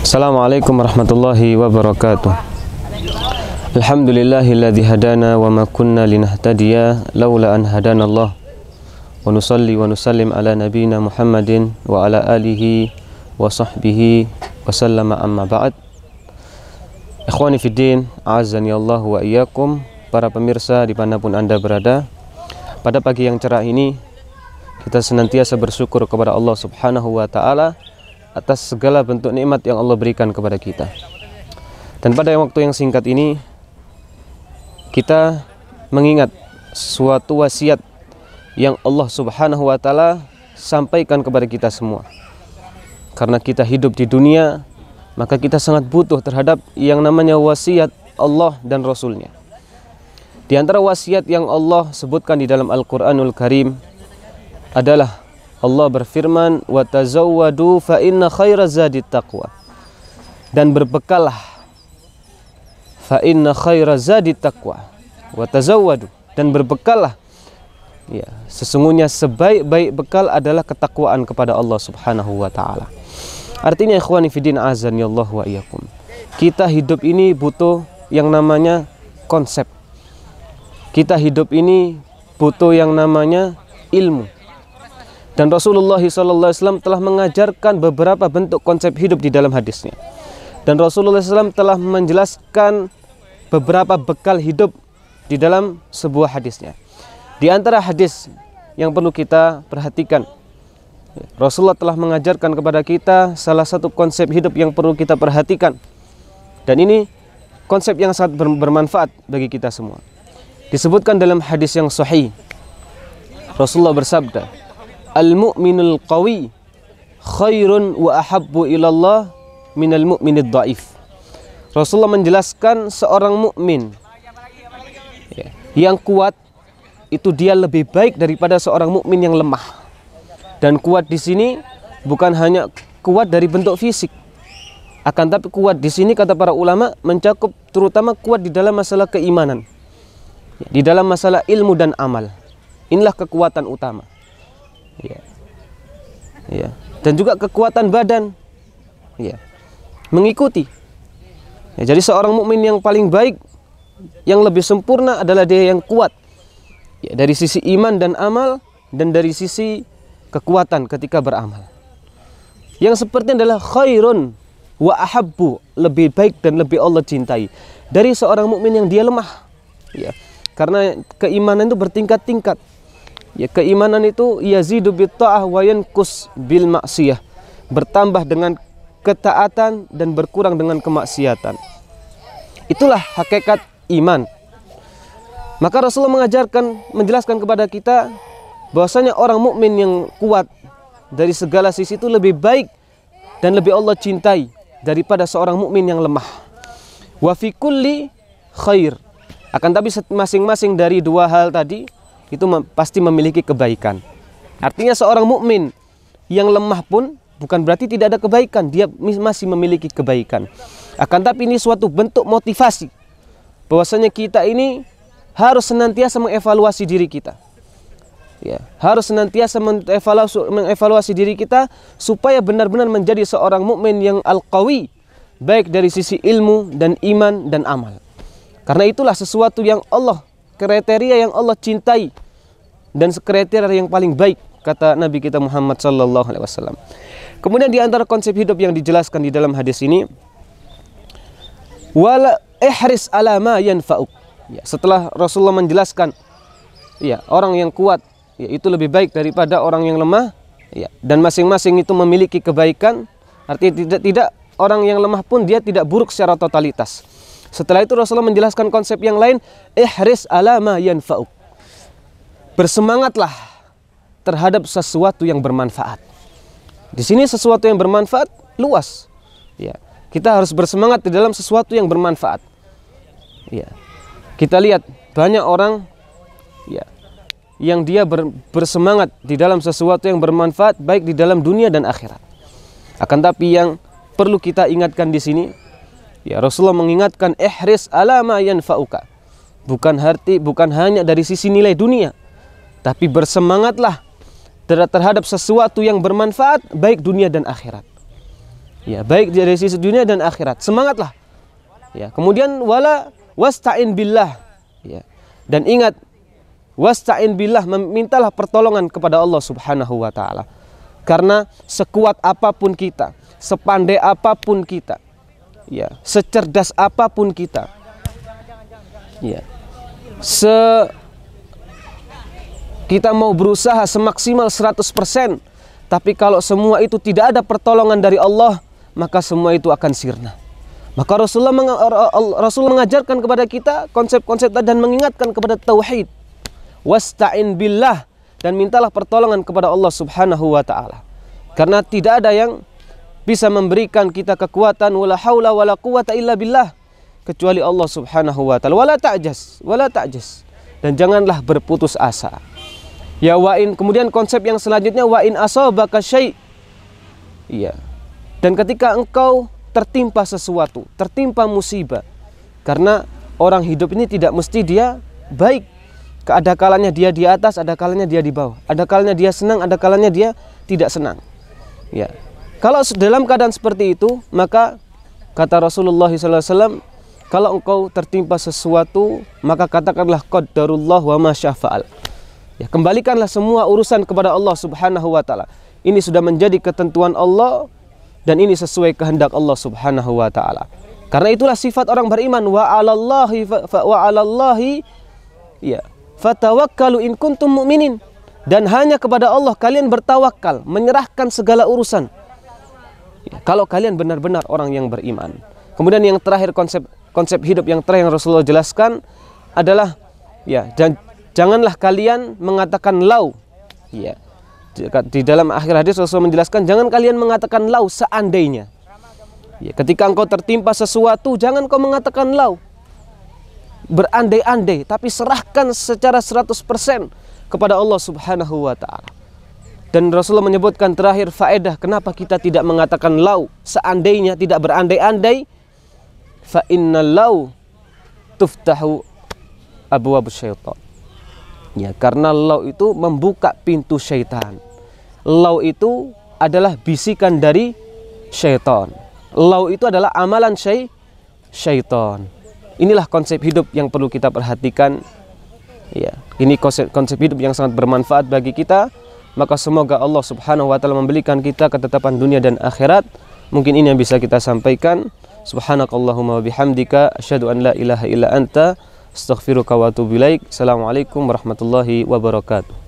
Assalamualaikum warahmatullahi wabarakatuh. Alhamdulillahilladzi hadana wa ma kunna linahtadiya laula an hadanallah. Wa nusalli wa nusallim ala nabiyyina Muhammadin wa ala alihi wa sahbihi wa sallama amma ba'd. Ikhwani fiddin, a'azzani Allah wa iyyakum. Para pemirsa dimanapun Anda berada, pada pagi yang cerah ini kita senantiasa bersyukur kepada Allah Subhanahu wa Ta'ala atas segala bentuk nikmat yang Allah berikan kepada kita. Dan pada waktu yang singkat ini kita mengingat suatu wasiat yang Allah Subhanahu wa Ta'ala sampaikan kepada kita semua. Karena kita hidup di dunia, maka kita sangat butuh terhadap yang namanya wasiat Allah dan Rasulnya. Di antara wasiat yang Allah sebutkan di dalam Al-Quranul Karim adalah Allah berfirman, wa tazawwadu fa inna khairaz zadi taqwa. Dan berbekallah, fa inna khairaz zadi taqwa. Wa tazawwadu, dan berbekallah. Ya, sesungguhnya sebaik-baik bekal adalah ketakwaan kepada Allah Subhanahu wa Ta'ala. Artinya ikhwani fiddin, azani Allah wa iyyakum, kita hidup ini butuh yang namanya konsep. Kita hidup ini butuh yang namanya ilmu. Dan Rasulullah SAW telah mengajarkan beberapa bentuk konsep hidup di dalam hadisnya. Dan Rasulullah SAW telah menjelaskan beberapa bekal hidup di dalam sebuah hadisnya. Di antara hadis yang perlu kita perhatikan, Rasulullah telah mengajarkan kepada kita salah satu konsep hidup yang perlu kita perhatikan. Dan ini konsep yang sangat bermanfaat bagi kita semua. Disebutkan dalam hadis yang sahih, Rasulullah bersabda, al-mu'minul qawi khairun wa ahabbu ilallah minal mu'minid dhaif. Rasulullah menjelaskan seorang mukmin yang kuat itu dia lebih baik daripada seorang mukmin yang lemah. Dan kuat di sini bukan hanya kuat dari bentuk fisik, akan tapi kuat di sini kata para ulama mencakup terutama kuat di dalam masalah keimanan, di dalam masalah ilmu dan amal. Inilah kekuatan utama. Ya. Dan juga kekuatan badan, ya, mengikuti. Ya, jadi seorang mukmin yang paling baik, yang lebih sempurna adalah dia yang kuat, ya, dari sisi iman dan amal, dan dari sisi kekuatan ketika beramal. Yang seperti adalah khairun wa ahabbu, lebih baik dan lebih Allah cintai dari seorang mukmin yang dia lemah. Ya, karena keimanan itu bertingkat-tingkat. Ya, keimanan itu yazidu bit ta'ah wa yanqus bil maksiyah, bertambah dengan ketaatan dan berkurang dengan kemaksiatan. Itulah hakikat iman. Maka Rasulullah menjelaskan kepada kita bahwasanya orang mukmin yang kuat dari segala sisi itu lebih baik dan lebih Allah cintai daripada seorang mukmin yang lemah. Wa fi kulli khair. Akan tapi masing-masing dari dua hal tadi itu pasti memiliki kebaikan. Artinya seorang mukmin yang lemah pun bukan berarti tidak ada kebaikan, dia masih memiliki kebaikan. Akan tapi ini suatu bentuk motivasi bahwasanya kita ini harus senantiasa mengevaluasi diri kita. Ya, harus senantiasa mengevaluasi diri kita supaya benar-benar menjadi seorang mukmin yang al-qawi, baik dari sisi ilmu dan iman dan amal. Karena itulah sesuatu yang kriteria yang Allah cintai dan kriteria yang paling baik, kata Nabi kita Muhammad sallallahu alaihi wasallam. Kemudian di antara konsep hidup yang dijelaskan di dalam hadis ini, wala ihris ala ma yanfa'uk. Ya, setelah Rasulullah menjelaskan, ya, orang yang kuat, ya, itu lebih baik daripada orang yang lemah, ya, dan masing-masing itu memiliki kebaikan. Artinya tidak orang yang lemah pun dia tidak buruk secara totalitas. Setelah itu Rasulullah menjelaskan konsep yang lain, ihris ala ma yanfa'uk. Bersemangatlah terhadap sesuatu yang bermanfaat. Di sini sesuatu yang bermanfaat luas. Ya, kita harus bersemangat di dalam sesuatu yang bermanfaat. Ya. Kita lihat banyak orang, ya, yang dia bersemangat di dalam sesuatu yang bermanfaat baik di dalam dunia dan akhirat. Akan tapi yang perlu kita ingatkan di sini, ya, Rasulullah mengingatkan ihris ala ma yanfa'uka. Bukan hanya dari sisi nilai dunia, tapi bersemangatlah terhadap sesuatu yang bermanfaat baik dunia dan akhirat. Ya, baik dari sisi dunia dan akhirat. Semangatlah. Ya, kemudian wala wasta'in billah. Ya. Dan ingat, wasta'in billah, memintalah pertolongan kepada Allah Subhanahu wa taala. Karena sekuat apapun kita, sepandai apapun kita, ya, secerdas apapun kita, ya, kita mau berusaha semaksimal 100%, tapi kalau semua itu tidak ada pertolongan dari Allah, maka semua itu akan sirna. Maka Rasul mengajarkan kepada kita konsep-konsep dan mengingatkan kepada tauhid. Wasta'in billah, dan mintalah pertolongan kepada Allah Subhanahu wa taala. Karena tidak ada yang bisa memberikan kita kekuatan, wala haula wala quwata illa billah, kecuali Allah Subhanahu wa taala. Wala ta'jaz. Dan janganlah berputus asa. Ya, kemudian konsep yang selanjutnya, wa in asabaka syai'. Iya. Dan ketika engkau tertimpa sesuatu, tertimpa musibah, karena orang hidup ini tidak mesti dia baik. Ada kalanya dia di atas, ada kalanya dia di bawah. Ada kalanya dia senang, ada kalanya dia tidak senang. Ya. Kalau dalam keadaan seperti itu, maka kata Rasulullah SAW, kalau engkau tertimpa sesuatu, maka katakanlah qadarullah wa ma syafa'al. Ya, kembalikanlah semua urusan kepada Allah Subhanahu wa taala. Ini sudah menjadi ketentuan Allah dan ini sesuai kehendak Allah Subhanahu wa taala. Karena itulah sifat orang beriman, wa 'alallahi ya fatawakkalu in kuntum mu'minin. Dan hanya kepada Allah kalian bertawakal, menyerahkan segala urusan. Ya, kalau kalian benar-benar orang yang beriman. Kemudian yang terakhir, konsep hidup yang terakhir yang Rasulullah jelaskan adalah, ya, dan janganlah kalian mengatakan lau. Ya. Di dalam akhir hadis Rasulullah menjelaskan, jangan kalian mengatakan lau, seandainya. Ya, ketika engkau tertimpa sesuatu, jangan kau mengatakan lau, berandai-andai, tapi serahkan secara 100% kepada Allah Subhanahu wa taala. Dan Rasulullah menyebutkan terakhir faedah kenapa kita tidak mengatakan lau, seandainya, tidak berandai-andai. Fa innal lau tuftahu abwabus syaitan. Ya, karena lau itu membuka pintu syaitan. Lau itu adalah bisikan dari syaitan. Lau itu adalah amalan syaitan. Inilah konsep hidup yang perlu kita perhatikan. Ya, ini konsep hidup yang sangat bermanfaat bagi kita. Maka semoga Allah Subhanahu wa taala memberikan kita ketetapan dunia dan akhirat. Mungkin ini yang bisa kita sampaikan. Subhanakallahumma wa bihamdika asyhadu an la ilaha illa anta astaghfiruka wa atubu ilaik. Assalamualaikum warahmatullahi wabarakatuh.